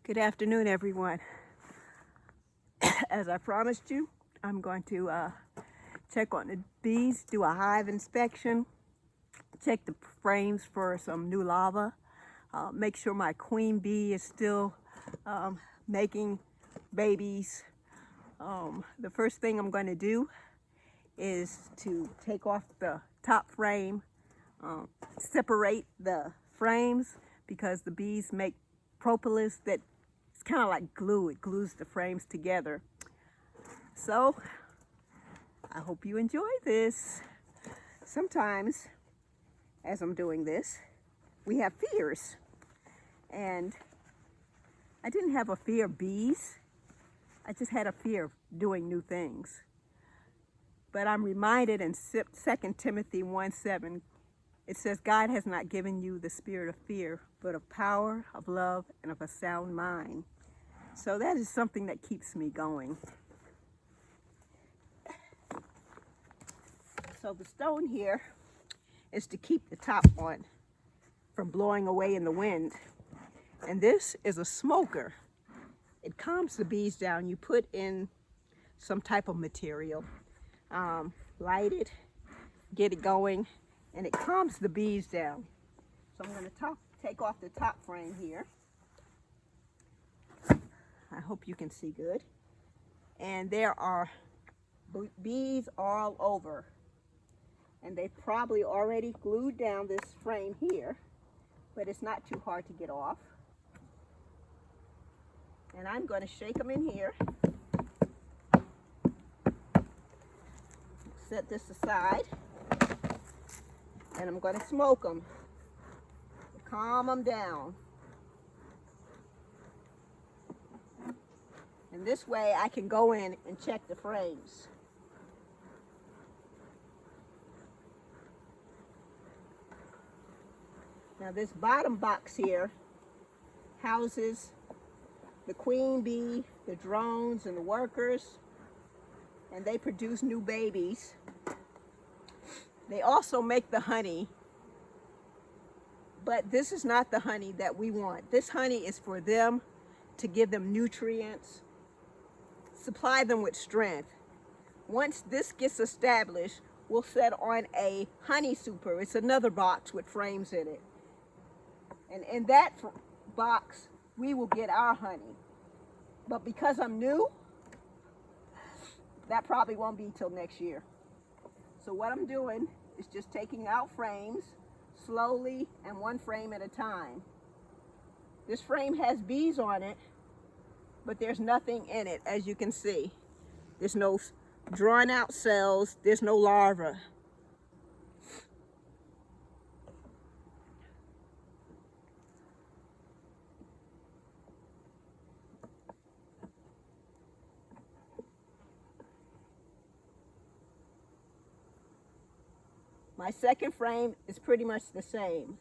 Good afternoon, everyone. As I promised you, I'm going to check on the bees, do a hive inspection, check the frames for some new larvae, make sure my queen bee is still making babies. The first thing I'm going to do is to take off the top frame, separate the frames because the bees make propolis that it's kind of like glue. It glues the frames together. So I hope you enjoy this. Sometimes as I'm doing this, we have fears. And I didn't have a fear of bees. I just had a fear of doing new things. But I'm reminded in 2 Timothy 1:7, it says, God has not given you the spirit of fear, but of power, of love, and of a sound mind. So that is something that keeps me going. So the stone here is to keep the top on from blowing away in the wind. And this is a smoker. It calms the bees down. You put in some type of material, light it, get it going, and it calms the bees down. So I'm going to take off the top frame here. I hope you can see good. And there are bees all over. And they probably already glued down this frame here, but it's not too hard to get off. And I'm going to shake them in here. Set this aside. And I'm going to smoke them. Calm them down. And this way I can go in and check the frames. Now this bottom box here houses the queen bee, the drones, and the workers, and they produce new babies. They also make the honey, but this is not the honey that we want. This honey is for them to give them nutrients, supply them with strength. Once this gets established, we'll set on a honey super. It's another box with frames in it. And in that box, we will get our honey. But because I'm new, that probably won't be till next year. So what I'm doing is just taking out frames slowly and one frame at a time. This frame has bees on it, but there's nothing in it, as you can see. There's no drawn out cells, there's no larvae. My second frame is pretty much the same.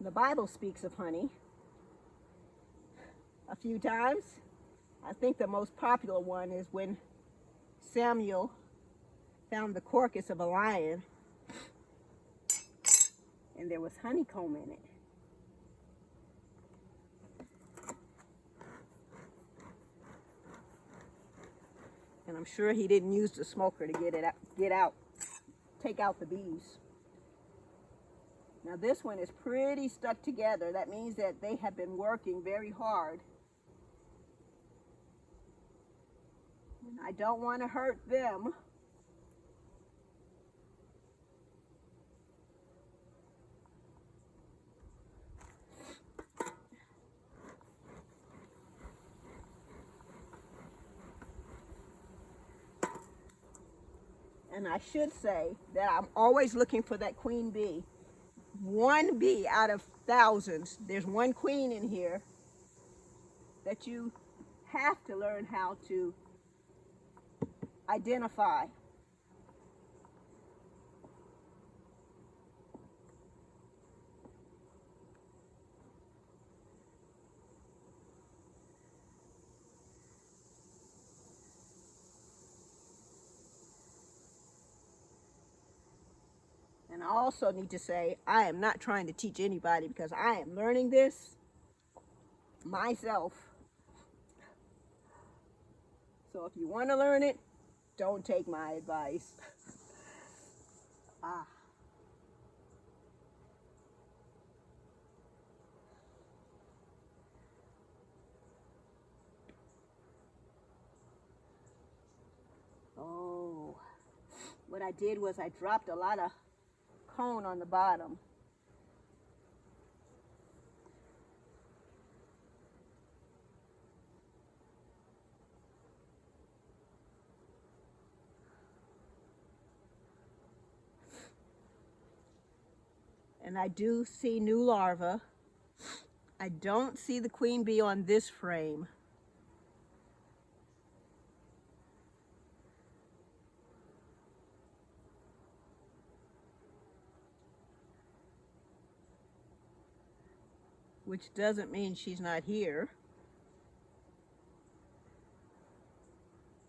The Bible speaks of honey a few times. I think the most popular one is when Samuel found the carcass of a lion and there was honeycomb in it. And I'm sure he didn't use the smoker to take out the bees. Now this one is pretty stuck together. That means that they have been working very hard. And I don't want to hurt them. And I should say that I'm always looking for that queen bee. One bee out of thousands. There's one queen in here that you have to learn how to identify. And I also need to say, I am not trying to teach anybody because I am learning this myself. So if you want to learn it, don't take my advice. Ah. Oh, what I did was I dropped a lot of cone on the bottom. And I do see new larvae. I don't see the queen bee on this frame. Which doesn't mean she's not here.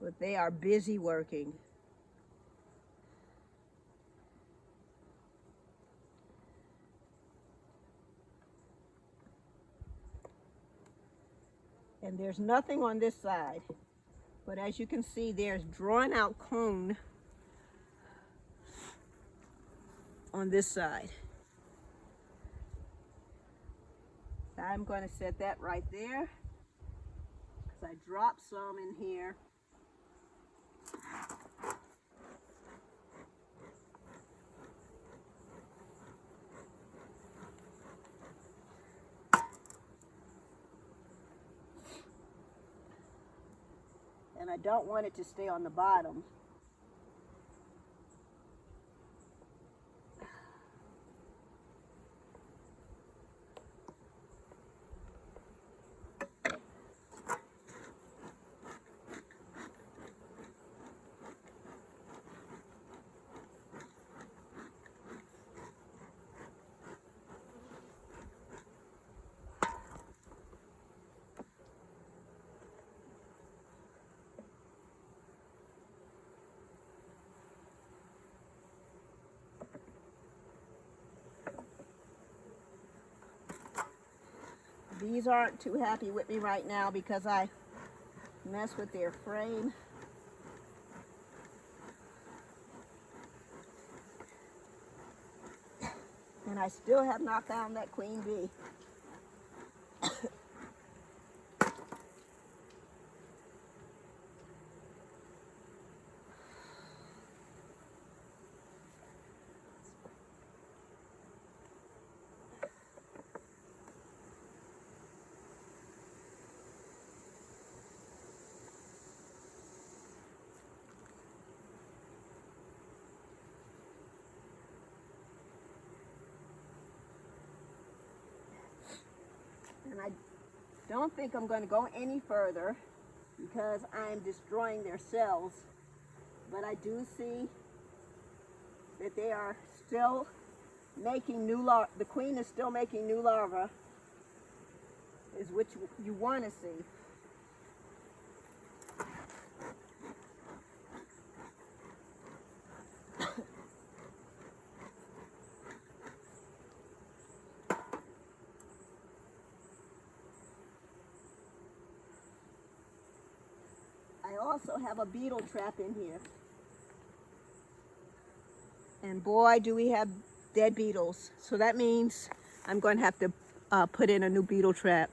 But they are busy working. And there's nothing on this side. But as you can see, there's drawn out cone on this side. So I'm going to set that right there. Because I dropped some in here. And I don't want it to stay on the bottom. These aren't too happy with me right now because I messed with their frame. And I still have not found that queen bee. And I don't think I'm going to go any further because I'm destroying their cells. But I do see that they are still making new larvae. The queen is still making new larvae, is what you want to see. I also have a beetle trap in here. And boy, do we have dead beetles. So that means I'm going to have to put in a new beetle trap.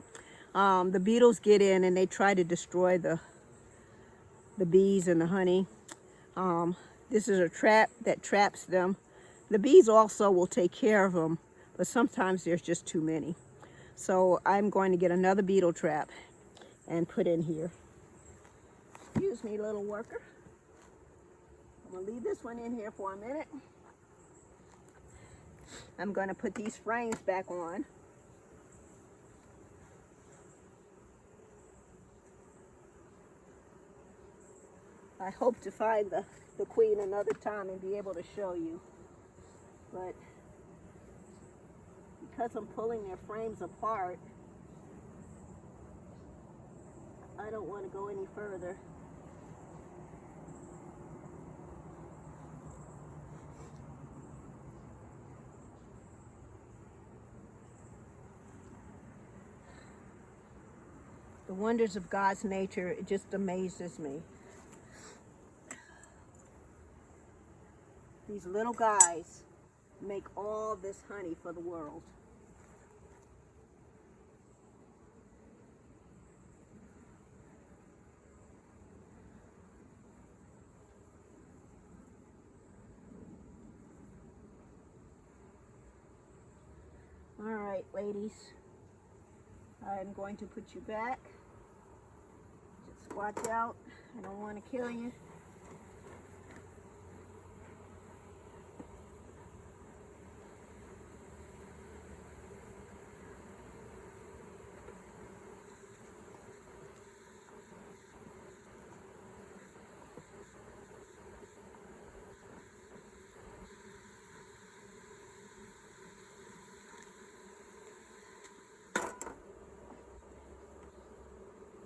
The beetles get in and they try to destroy the bees and the honey. This is a trap that traps them. The bees also will take care of them, but sometimes there's just too many. So I'm going to get another beetle trap and put in here. Excuse me, little worker. I'm going to leave this one in here for a minute. I'm going to put these frames back on. I hope to find the queen another time and be able to show you. But because I'm pulling their frames apart, I don't want to go any further. The wonders of God's nature, it just amazes me. These little guys make all this honey for the world. All right, ladies, I'm going to put you back. Just watch out. I don't want to kill you.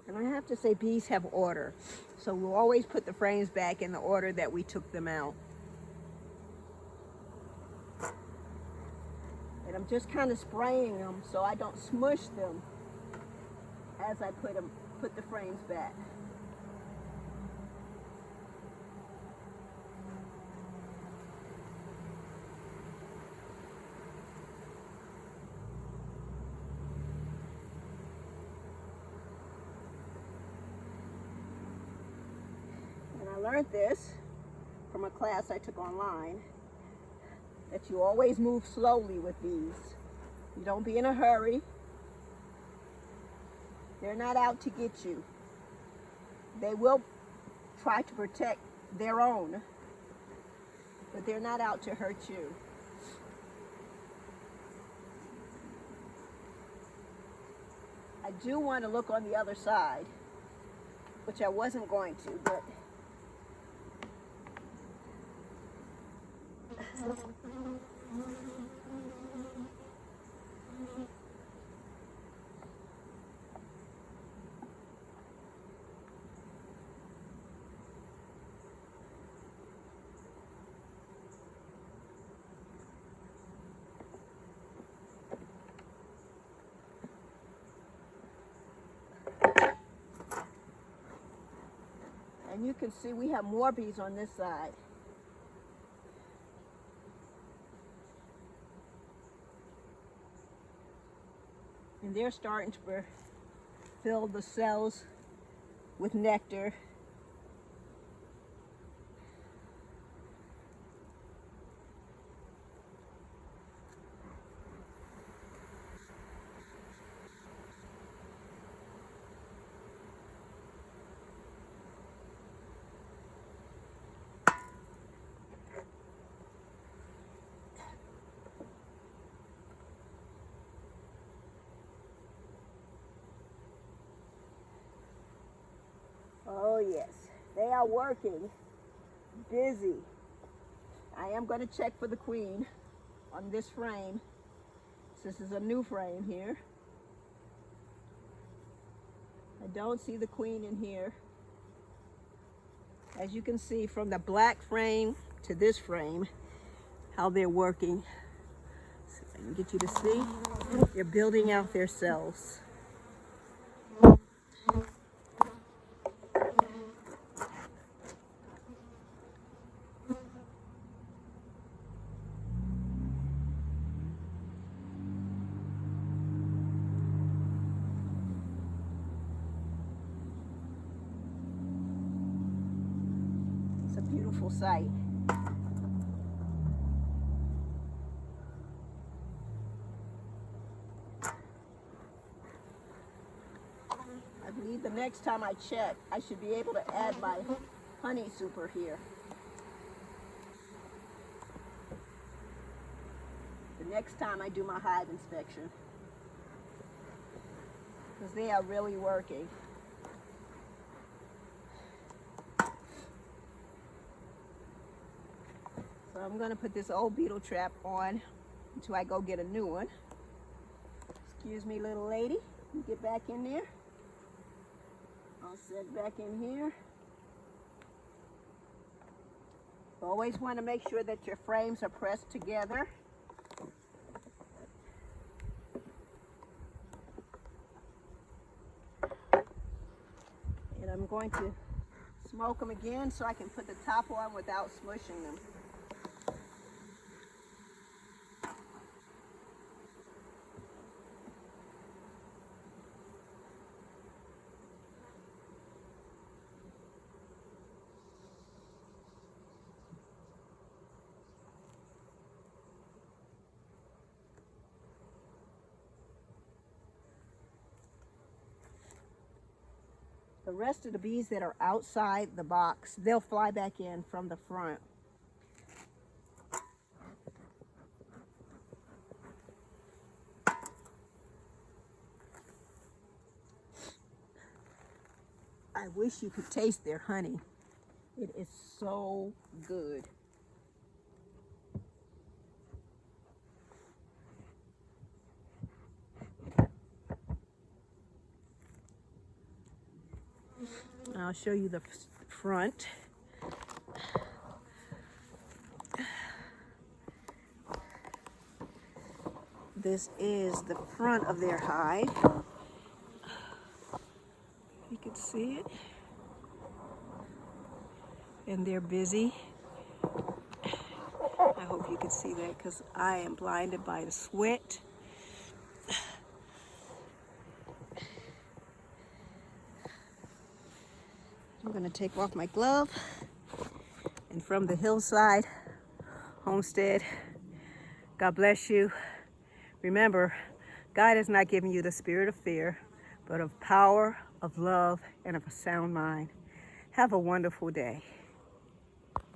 And I have to say, bees have order. So we'll always put the frames back in the order that we took them out. And I'm just kind of spraying them so I don't smush them as I put the frames back. I learned this from a class I took online, that you always move slowly with bees. You don't be in a hurry. They're not out to get you. They will try to protect their own, but they're not out to hurt you. I do want to look on the other side, which I wasn't going to, but and you can see we have more bees on this side. And they're starting to fill the cells with nectar. Oh yes, they are working, busy. I am going to check for the queen on this frame. This is a new frame here. I don't see the queen in here. As you can see from the black frame to this frame, how they're working. So I can get you to see. They're building out their cells. It's a beautiful sight. I believe the next time I check, I should be able to add my honey super here. The next time I do my hive inspection. Because they are really working. So I'm going to put this old beetle trap on until I go get a new one. Excuse me, little lady. You get back in there. I'll sit back in here. Always want to make sure that your frames are pressed together. going to smoke them again so I can put the top on without smushing them. The rest of the bees that are outside the box, they'll fly back in from the front. I wish you could taste their honey. It is so good. I'll show you the front. This is the front of their hive. You can see it. And they're busy. I hope you can see that because I am blinded by the sweat. I'm going to take off my glove. And from the hillside homestead, God bless you. Remember, God has not given you the spirit of fear, but of power, of love, and of a sound mind. Have a wonderful day.